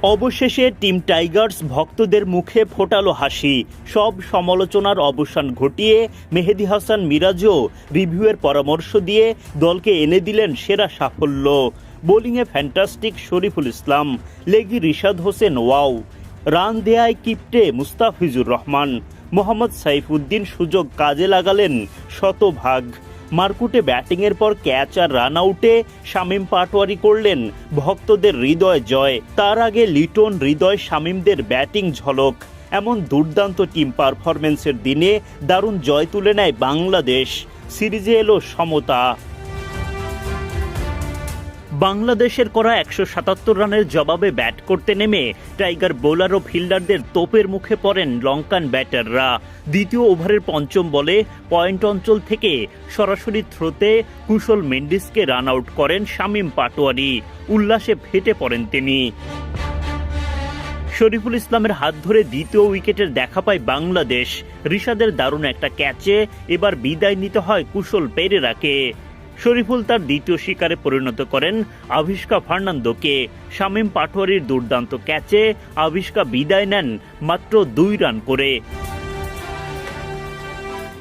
অবশেষে team Tigers ভক্তদের মুখে ফোটালো হাসি। সব সমালোচনার অবসান ঘটিয়ে মেহেদী হাসান মিরাজও রিভিউয়ের পরামর্শ দিয়ে দলকে এনে দিলেন সেরা সাফল্য। বোলিংয়ে ফ্যান্টাস্টিক শরীফুল ইসলাম, লেগি রিশাদ হোসেন ওয়াও, রান দেয়ায় কিপ্টে মুস্তাফিজুর রহমান, মোহাম্মদ সাইফুদ্দিন সুযোগ কাজে লাগালেন শতভাগ। মারকুটে ব্যাটিংয়ের পর ক্যাচ আর রান আউটে শামীম পাটোয়ারি করলেন ভক্তদের হৃদয় জয়। তার আগে লিটন, হৃদয়, শামীমদের ব্যাটিং ঝলক। এমন দুর্দান্ত টিম পারফরম্যান্সের দিনে দারুণ জয় তুলে নেয় বাংলাদেশ। সিরিজে এলো সমতা। বাংলাদেশের করা 177 রানের জবাবে ব্যাট করতে নেমে টাইগার বোলার ও ফিল্ডারদের তোপের মুখে পড়েন লঙ্কান ব্যাটাররা। দ্বিতীয় ওভারের পঞ্চম বলে পয়েন্ট অঞ্চল থেকে সরাসরি থ্রোতে কুশল মেন্ডিসকে রান আউট করেন শামীম পাটোয়ারি। উল্লাসে ফেটে পড়েন তিনি। শরীফুল ইসলামের হাত ধরে দ্বিতীয় উইকেটের দেখা পায় বাংলাদেশ। রিশাদের দারুণ একটা ক্যাচে এবার বিদায় নিতে হয় কুশল পেরেরাকে। শরীফুল তার দ্বিতীয় শিকারে পরিণত করেন আভিষ্কা ফার্নান্দোকে। শামীম পাটোয়ারির দুর্দান্ত ক্যাচে আভিষ্কা বিদায় নেন মাত্র 2 রান করে।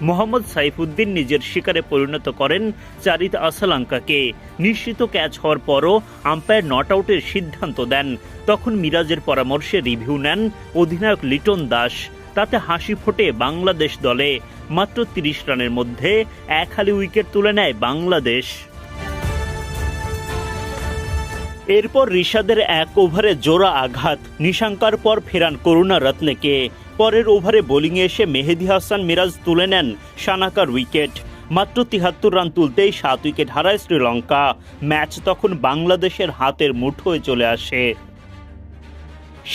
মোহাম্মদ সাইফুদ্দিন নিজের শিকারে পরিণত করেন চারিত আসালাঙ্কাকে। নিশ্চিত ক্যাচ হওয়ার পরও আম্পায়ার নট আউটের সিদ্ধান্ত দেন। তখন মিরাজের পরামর্শে রিভিউ নেন অধিনায়ক লিটন দাস। তাতে হাসি ফোটে বাংলাদেশ দলে। মাত্র 30 রানের মধ্যে এক হালি উইকেট তুলে নেয় বাংলাদেশ। এরপর রিশাদের এক ওভারে জোড়া আঘাত। নিশাঙ্কার পর ফেরান করুণারত্নেকে। পরের ওভারে বোলিংয়ে এসে মেহেদী হাসান মিরাজ তুলে নেন সানাকার উইকেট। মাত্র 73 রান তুলতেই 7 উইকেট হারায় শ্রীলঙ্কা। ম্যাচ তখন বাংলাদেশের হাতের মুঠোয় চলে আসে।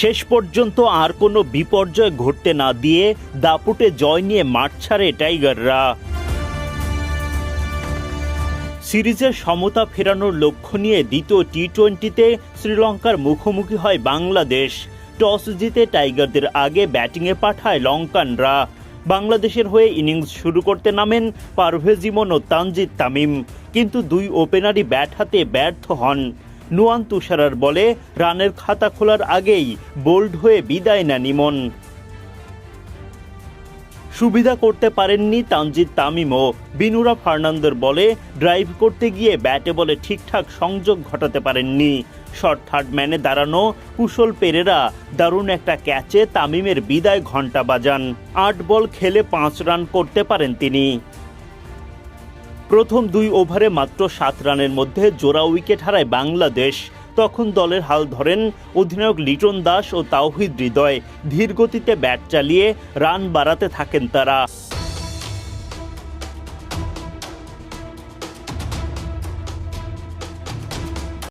শেষ পর্যন্ত আর কোনো বিপর্যয় ঘটতে না দিয়ে দাপুটে জয় নিয়ে মাঠ ছাড়ে টাইগাররা। সিরিজের সমতা ফেরানোর লক্ষ্য নিয়ে দ্বিতীয় টি-20তে শ্রীলঙ্কার মুখোমুখি হয় বাংলাদেশ। টস জিতে টাইগারদের আগে ব্যাটিংয়ে পাঠায় লঙ্কানরা। বাংলাদেশের হয়ে ইনিংস শুরু করতে নামেন পারভেজ ইমন ও তানজিদ তামিম, কিন্তু 2 ওপেনারই ব্যাট হাতে ব্যর্থ হন। নুয়ান তুষারার বলে রানের খাতা খোলার আগেই বোল্ড হয়ে বিদায় নেন ইমন। সুবিধা করতে পারেননি তানজিদ তামিমও। বিনুরা ফার্নান্দোর বলে ড্রাইভ করতে গিয়ে ব্যাটে বলে ঠিকঠাক সংযোগ ঘটাতে পারেননি। শর্ট থার্ড ম্যানে দাঁড়ানো কুশল পেরেরা দারুণ একটা ক্যাচে তামিমের বিদায় ঘণ্টা বাজান। 8 বল খেলে 5 রান করতে পারেন তিনি। প্রথম 2 ওভারে মাত্র 7 রানের মধ্যে জোড়া উইকেট হারায় বাংলাদেশ। তখন দলের হাল ধরেন অধিনায়ক লিটন দাস ও তাওহিদ হৃদয়। ধীর গতিতে ব্যাট চালিয়ে রান বাড়াতে থাকেন তারা।